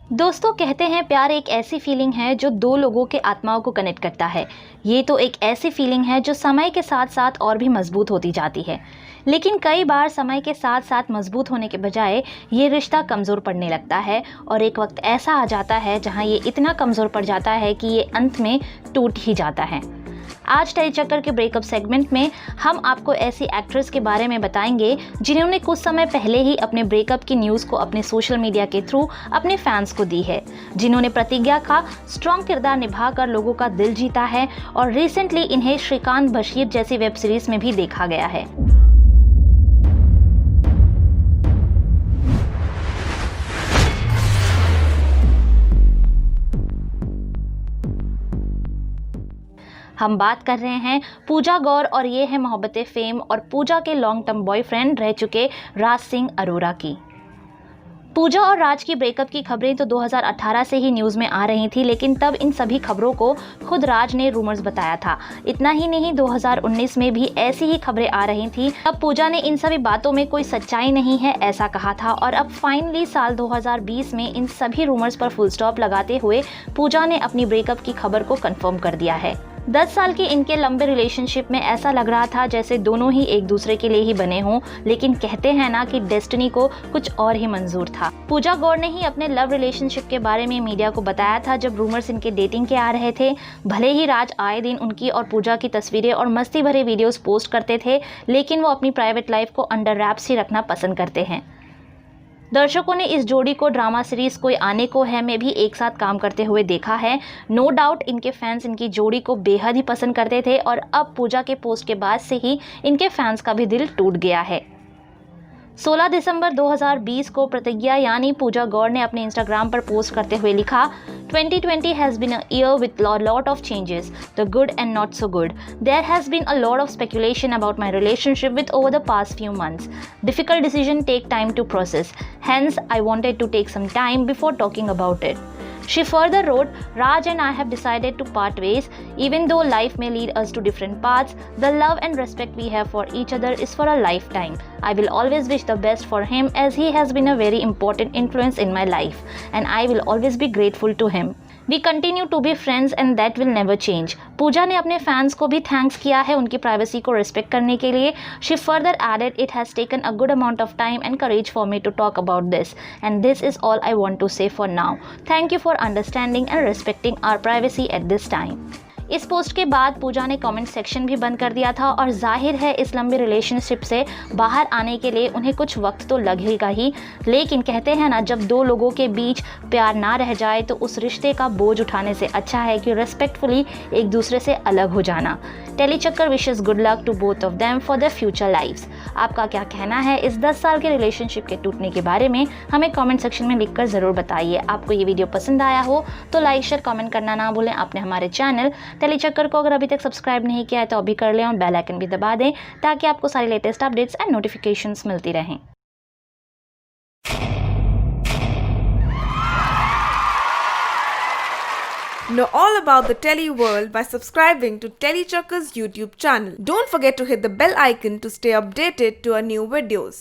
दोस्तों, कहते हैं प्यार एक ऐसी फीलिंग है जो दो लोगों के आत्माओं को कनेक्ट करता है। ये तो एक ऐसी फीलिंग है जो समय के साथ साथ और भी मजबूत होती जाती है। लेकिन कई बार समय के साथ साथ मजबूत होने के बजाय ये रिश्ता कमज़ोर पड़ने लगता है और एक वक्त ऐसा आ जाता है जहाँ ये इतना कमज़ोर पड़ जाता है कि ये अंत में टूट ही जाता है। आज टेली चक्कर के ब्रेकअप सेगमेंट में हम आपको ऐसी एक्ट्रेस के बारे में बताएंगे जिन्होंने कुछ समय पहले ही अपने ब्रेकअप की न्यूज़ को अपने सोशल मीडिया के थ्रू अपने फैंस को दी है, जिन्होंने प्रतिज्ञा का स्ट्रॉन्ग किरदार निभाकर लोगों का दिल जीता है और रिसेंटली इन्हें श्रीकांत बशीर जैसी वेब सीरीज में भी देखा गया है। हम बात कर रहे हैं पूजा गौर और ये है मोहब्बतें फेम और पूजा के लॉन्ग टर्म बॉयफ्रेंड रह चुके राज सिंह अरोरा की। पूजा और राज की ब्रेकअप की खबरें तो 2018 से ही न्यूज़ में आ रही थी, लेकिन तब इन सभी खबरों को खुद राज ने रूमर्स बताया था। इतना ही नहीं, 2019 में भी ऐसी ही खबरें आ रही थी। अब पूजा ने इन सभी बातों में कोई सच्चाई नहीं है ऐसा कहा था और अब फाइनली साल 2020 में इन सभी रूमर्स पर फुल स्टॉप लगाते हुए पूजा ने अपनी ब्रेकअप की खबर को कंफर्म कर दिया है। 10 साल के इनके लंबे रिलेशनशिप में ऐसा लग रहा था जैसे दोनों ही एक दूसरे के लिए ही बने हों, लेकिन कहते हैं ना कि डेस्टिनी को कुछ और ही मंजूर था। पूजा गौर ने ही अपने लव रिलेशनशिप के बारे में मीडिया को बताया था जब रूमर्स इनके डेटिंग के आ रहे थे। भले ही राज आए दिन उनकी और पूजा की तस्वीरें और मस्ती भरे वीडियोस पोस्ट करते थे, लेकिन वो अपनी प्राइवेट लाइफ को अंडर रैप्स ही रखना पसंद करते हैं। दर्शकों ने इस जोड़ी को ड्रामा सीरीज कोई आने को है में भी एक साथ काम करते हुए देखा है। नो डाउट इनके फैंस इनकी जोड़ी को बेहद ही पसंद करते थे और अब पूजा के पोस्ट के बाद से ही इनके फैंस का भी दिल टूट गया है। 16 दिसंबर 2020 को प्रतिज्ञा यानी पूजा गौर ने अपने इंस्टाग्राम पर पोस्ट करते हुए लिखा, 2020 has been a year with a lot of changes, the good and not so good. There has been a lot of speculation about my relationship with over the past few months. Difficult decisions take time to process. Hence, I wanted to take some time before talking about it. She further wrote, Raj and I have decided to part ways. Even though life may lead us to different paths, the love and respect we have for each other is for a lifetime. I will always wish the best for him as he has been a very important influence in my life and I will always be grateful to him. We continue to be friends and that will never change. पूजा ने अपने fans को भी thanks किया है उनकी privacy को respect करने के लिए। She further added, it has taken a good amount of time and courage for me to talk about this and this is all I want to say for now. Thank you for understanding and respecting our privacy at this time. इस post के बाद पूजा ने comment section भी बंद कर दिया था और जाहिर है इस लंबे रिलेशनशिप से बाहर आने के लिए उन्हें कुछ वक्त तो लगेगा ही, लेकिन कहते हैं ना, जब दो लोगों के बीच प्यार ना रह जाए तो उस रिश्ते का बोझ उठाने से अच्छा है कि रेस्पेक्टफुली एक दूसरे से अलग हो जाना। Telly Chakkar wishes good luck to both of them for their future lives. आपका क्या कहना है इस 10 साल के रिलेशनशिप के टूटने के बारे में, हमें कमेंट सेक्शन में लिखकर ज़रूर बताइए। आपको ये वीडियो पसंद आया हो तो लाइक शेयर कमेंट करना ना भूलें। आपने हमारे चैनल टेली चक्कर को अगर अभी तक सब्सक्राइब नहीं किया है तो अभी कर लें और बेल आइकन भी दबा दें ताकि आपको सारी लेटेस्ट अपडेट्स एंड नोटिफिकेशंस मिलती रहें। Know all about the Telly world by subscribing to Telly Chakkar's YouTube channel. Don't forget to hit the bell icon to stay updated to our new videos.